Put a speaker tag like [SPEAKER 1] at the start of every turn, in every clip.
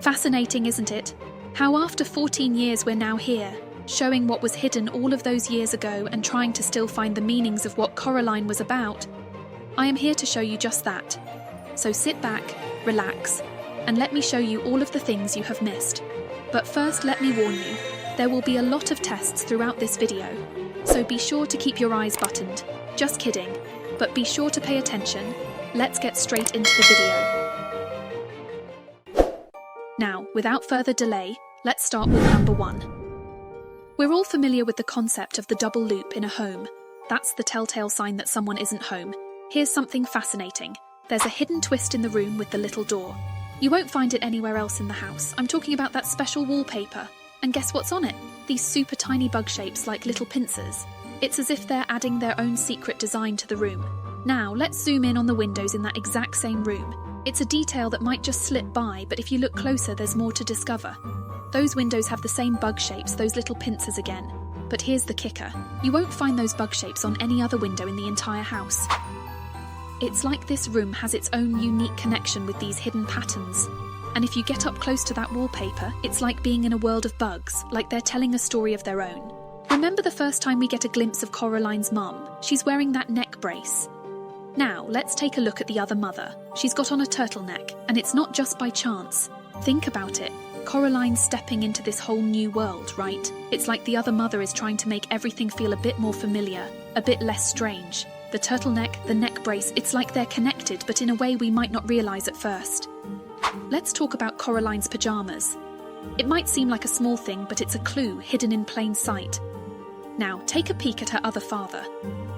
[SPEAKER 1] Fascinating, isn't it? How after 14 years we're now here, showing what was hidden all of those years ago and trying to still find the meanings of what Coraline was about. I am here to show you just that. So sit back, relax, and let me show you all of the things you have missed. But first, let me warn you, there will be a lot of tests throughout this video, so be sure to keep your eyes buttoned. Just kidding, but be sure to pay attention. Let's get straight into the video. Now, without further delay, let's start with number 1. We're all familiar with the concept of the double loop in a home. That's the telltale sign that someone isn't home. Here's something fascinating. There's a hidden twist in the room with the little door. You won't find it anywhere else in the house. I'm talking about that special wallpaper. And guess what's on it? These super tiny bug shapes like little pincers. It's as if they're adding their own secret design to the room. Now, let's zoom in on the windows in that exact same room. It's a detail that might just slip by, but if you look closer, there's more to discover. Those windows have the same bug shapes, those little pincers again. But here's the kicker. You won't find those bug shapes on any other window in the entire house. It's like this room has its own unique connection with these hidden patterns. And if you get up close to that wallpaper, it's like being in a world of bugs, like they're telling a story of their own. Remember the first time we get a glimpse of Coraline's mum? She's wearing that neck brace. Now, let's take a look at the other mother. She's got on a turtleneck, and it's not just by chance. Think about it. Coraline's stepping into this whole new world, right? It's like the other mother is trying to make everything feel a bit more familiar, a bit less strange. The turtleneck, the neck brace, it's like they're connected, but in a way we might not realise at first. Let's talk about Coraline's pyjamas. It might seem like a small thing, but it's a clue hidden in plain sight. Now, take a peek at her other father.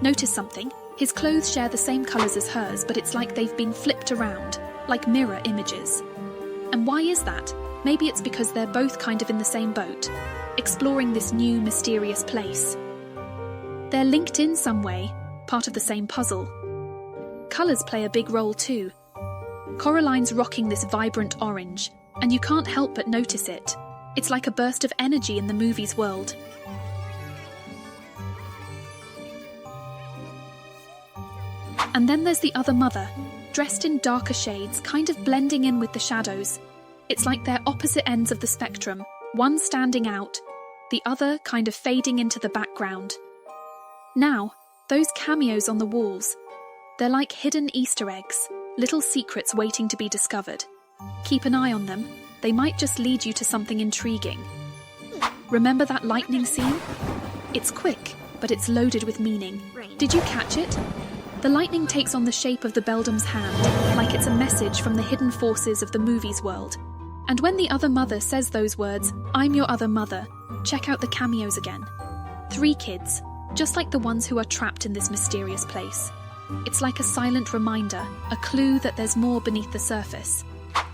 [SPEAKER 1] Notice something? His clothes share the same colours as hers, but it's like they've been flipped around, like mirror images. And why is that? Maybe it's because they're both kind of in the same boat, exploring this new, mysterious place. They're linked in some way, part of the same puzzle. Colours play a big role too. Coraline's rocking this vibrant orange, and you can't help but notice it. It's like a burst of energy in the movie's world. And then there's the other mother, dressed in darker shades, kind of blending in with the shadows. It's like they're opposite ends of the spectrum, one standing out, the other kind of fading into the background. Now, those cameos on the walls, they're like hidden Easter eggs, little secrets waiting to be discovered. Keep an eye on them, they might just lead you to something intriguing. Remember that lightning scene? It's quick, but it's loaded with meaning. Did you catch it? The lightning takes on the shape of the beldam's hand, like it's a message from the hidden forces of the movie's world. And when the other mother says those words, "I'm your other mother," check out the cameos again. 3 kids, just like the ones who are trapped in this mysterious place. It's like a silent reminder, a clue that there's more beneath the surface.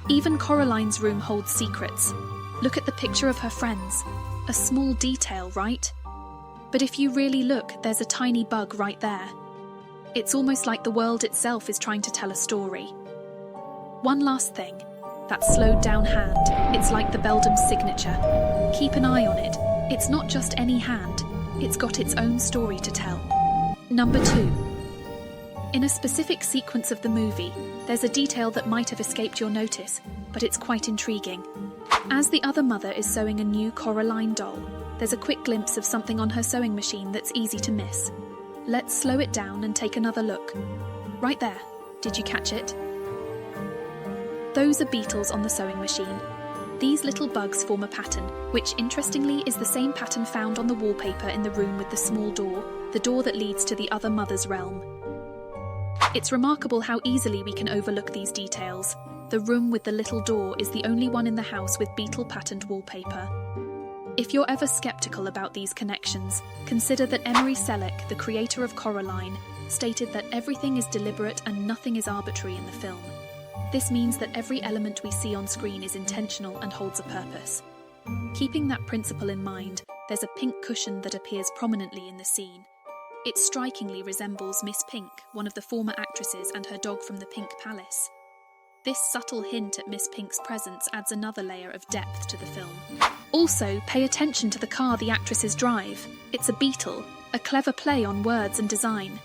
[SPEAKER 1] Even Coraline's room holds secrets. Look at the picture of her friends. A small detail, right? But if you really look, there's a tiny bug right there. It's almost like the world itself is trying to tell a story. One last thing. That slowed down hand. It's like the beldam's signature. Keep an eye on it. It's not just any hand. It's got its own story to tell. Number 2. In a specific sequence of the movie, there's a detail that might have escaped your notice, but it's quite intriguing. As the other mother is sewing a new Coraline doll, there's a quick glimpse of something on her sewing machine that's easy to miss. Let's slow it down and take another look. Right there. Did you catch it? Those are beetles on the sewing machine. These little bugs form a pattern, which interestingly is the same pattern found on the wallpaper in the room with the small door, the door that leads to the other mother's realm. It's remarkable how easily we can overlook these details. The room with the little door is the only one in the house with beetle-patterned wallpaper. If you're ever skeptical about these connections, consider that Sellick, the creator of Coraline, stated that everything is deliberate and nothing is arbitrary in the film. This means that every element we see on screen is intentional and holds a purpose. Keeping that principle in mind, there's a pink cushion that appears prominently in the scene. It strikingly resembles Miss Pink, one of the former actresses, and her dog from the Pink Palace. This subtle hint at Miss Pink's presence adds another layer of depth to the film. Also, pay attention to the car the actresses drive. It's a Beetle, a clever play on words and design.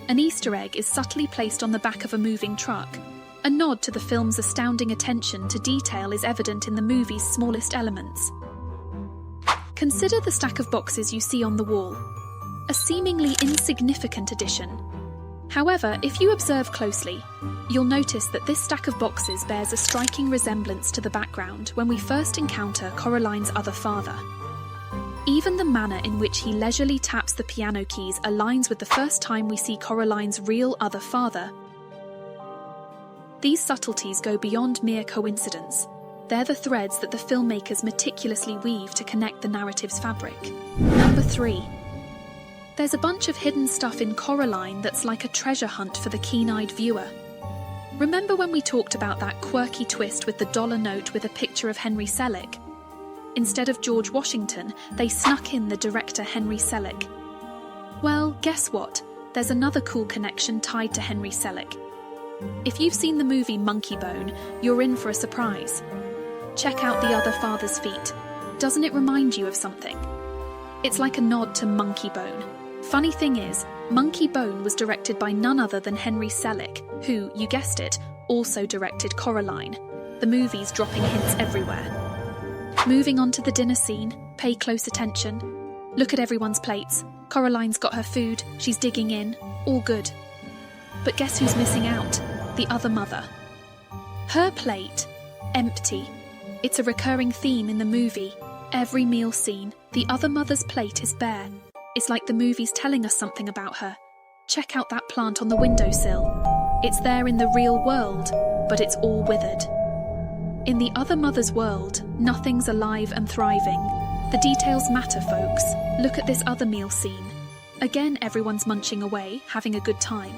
[SPEAKER 1] An Easter egg is subtly placed on the back of a moving truck, A nod to the film's astounding attention to detail is evident in the movie's smallest elements. Consider the stack of boxes you see on the wall. A seemingly insignificant addition. However, if you observe closely, you'll notice that this stack of boxes bears a striking resemblance to the background when we first encounter Coraline's other father. Even the manner in which he leisurely taps the piano keys aligns with the first time we see Coraline's real other father. These subtleties go beyond mere coincidence. They're the threads that the filmmakers meticulously weave to connect the narrative's fabric. Number 3. There's a bunch of hidden stuff in Coraline that's like a treasure hunt for the keen-eyed viewer. Remember when we talked about that quirky twist with the dollar note with a picture of Henry Sellick? Instead of George Washington, they snuck in the director Henry Sellick. Well, guess what? There's another cool connection tied to Henry Sellick. If you've seen the movie Monkey Bone, you're in for a surprise. Check out The Other Father's Feet. Doesn't it remind you of something? It's like a nod to Monkey Bone. Funny thing is, Monkey Bone was directed by none other than Henry Sellick, who, you guessed it, also directed Coraline. The movie's dropping hints everywhere. Moving on to the dinner scene, pay close attention. Look at everyone's plates. Coraline's got her food, she's digging in, all good. But guess who's missing out? The other mother. Her plate, empty. It's a recurring theme in the movie. Every meal scene, the other mother's plate is bare. It's like the movie's telling us something about her. Check out that plant on the windowsill. It's there in the real world, but it's all withered. In the other mother's world, nothing's alive and thriving. The details matter, folks. Look at this other meal scene. Again, everyone's munching away, having a good time.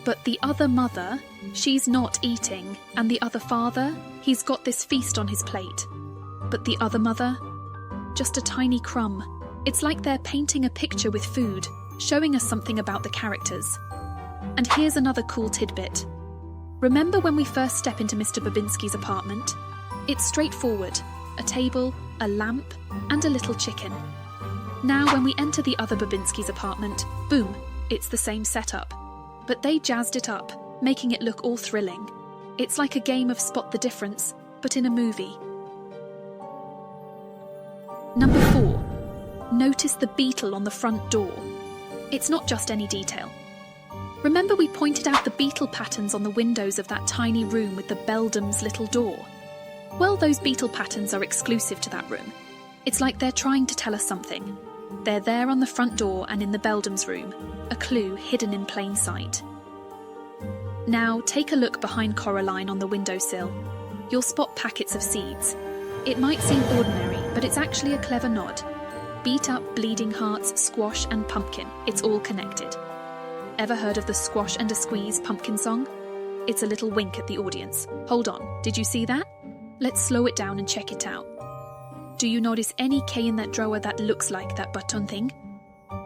[SPEAKER 1] But the other mother, she's not eating. And the other father, he's got this feast on his plate. But the other mother? Just a tiny crumb. It's like they're painting a picture with food, showing us something about the characters. And here's another cool tidbit. Remember when we first step into Mr. Bobinski's apartment? It's straightforward. A table, a lamp, and a little chicken. Now when we enter the other Bobinski's apartment, boom, it's the same setup. But they jazzed it up, making it look all thrilling. It's like a game of spot the difference, but in a movie. Number 4. Notice the beetle on the front door. It's not just any detail. Remember we pointed out the beetle patterns on the windows of that tiny room with the beldam's little door? Well, those beetle patterns are exclusive to that room. It's like they're trying to tell us something. They're there on the front door and in the beldam's room, a clue hidden in plain sight. Now, take a look behind Coraline on the windowsill. You'll spot packets of seeds. It might seem ordinary, but it's actually a clever nod. Beat up, bleeding hearts, squash and pumpkin. It's all connected. Ever heard of the Squash and a Squeeze pumpkin song? It's a little wink at the audience. Hold on, did you see that? Let's slow it down and check it out. Do you notice any K in that drawer that looks like that button thing?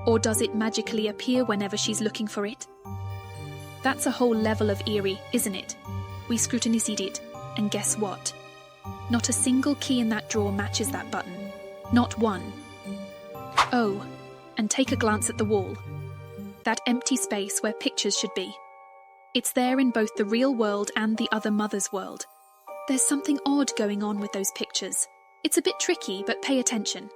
[SPEAKER 1] Or does it magically appear whenever she's looking for it? That's a whole level of eerie, isn't it? We scrutinized it, and guess what? Not a single key in that drawer matches that button. Not one. Oh, and take a glance at the wall. That empty space where pictures should be. It's there in both the real world and the other mother's world. There's something odd going on with those pictures. It's a bit tricky, but pay attention.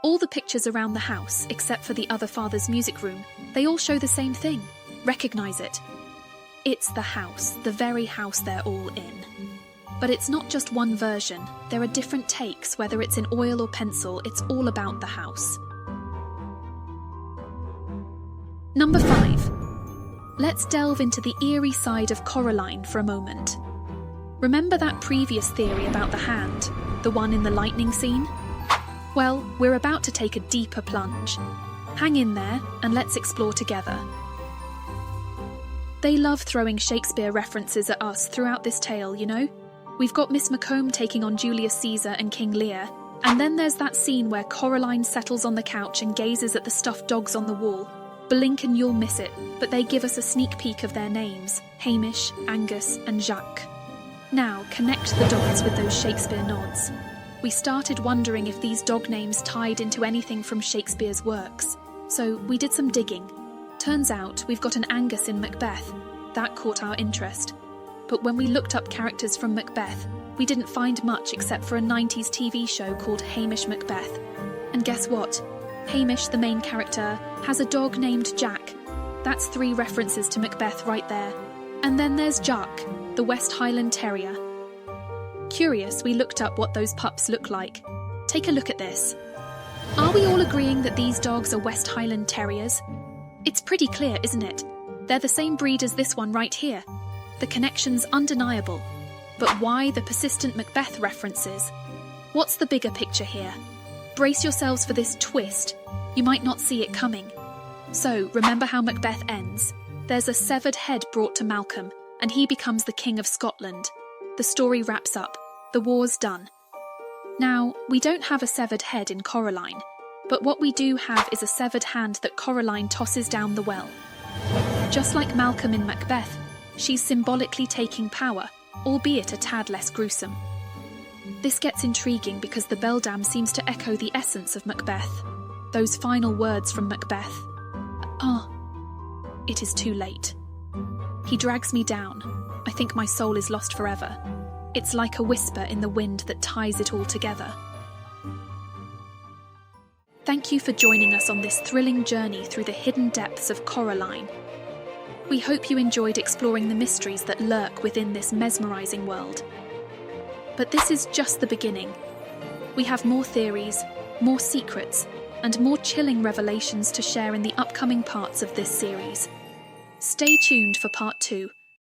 [SPEAKER 1] All the pictures around the house, except for the other father's music room, they all show the same thing. Recognize it. It's the house, the very house they're all in. But it's not just one version. There are different takes, whether it's in oil or pencil, it's all about the house. Number 5. Let's delve into the eerie side of Coraline for a moment. Remember that previous theory about the hand, the one in the lightning scene? Well, we're about to take a deeper plunge. Hang in there and let's explore together. They love throwing Shakespeare references at us throughout this tale, you know? We've got Miss Macomb taking on Julius Caesar and King Lear, and then there's that scene where Coraline settles on the couch and gazes at the stuffed dogs on the wall. Blink and you'll miss it, but they give us a sneak peek of their names, Hamish, Angus and Jacques. Now, connect the dots with those Shakespeare nods. We started wondering if these dog names tied into anything from Shakespeare's works, so we did some digging. Turns out we've got an Angus in Macbeth. That caught our interest. but when we looked up characters from Macbeth, we didn't find much except for a 90s TV show called Hamish Macbeth. And guess what? Hamish, the main character, has a dog named Jack. That's 3 references to Macbeth right there. And then there's Jack, the West Highland Terrier. Curious, we looked up what those pups look like. Take a look at this. Are we all agreeing that these dogs are West Highland Terriers? It's pretty clear, isn't it? They're the same breed as this one right here. The connection's undeniable. But why the persistent Macbeth references? What's the bigger picture here? Brace yourselves for this twist. You might not see it coming. So, remember how Macbeth ends? There's a severed head brought to Malcolm, and he becomes the King of Scotland. The story wraps up. The war's done. Now, we don't have a severed head in Coraline, but what we do have is a severed hand that Coraline tosses down the well. Just like Malcolm in Macbeth, she's symbolically taking power, albeit a tad less gruesome. This gets intriguing because the beldam seems to echo the essence of Macbeth. Those final words from Macbeth. It is too late. He drags me down. I think my soul is lost forever. It's like a whisper in the wind that ties it all together. Thank you for joining us on this thrilling journey through the hidden depths of Coraline. We hope you enjoyed exploring the mysteries that lurk within this mesmerizing world. But this is just the beginning. We have more theories, more secrets, and more chilling revelations to share in the upcoming parts of this series. Stay tuned for part 2.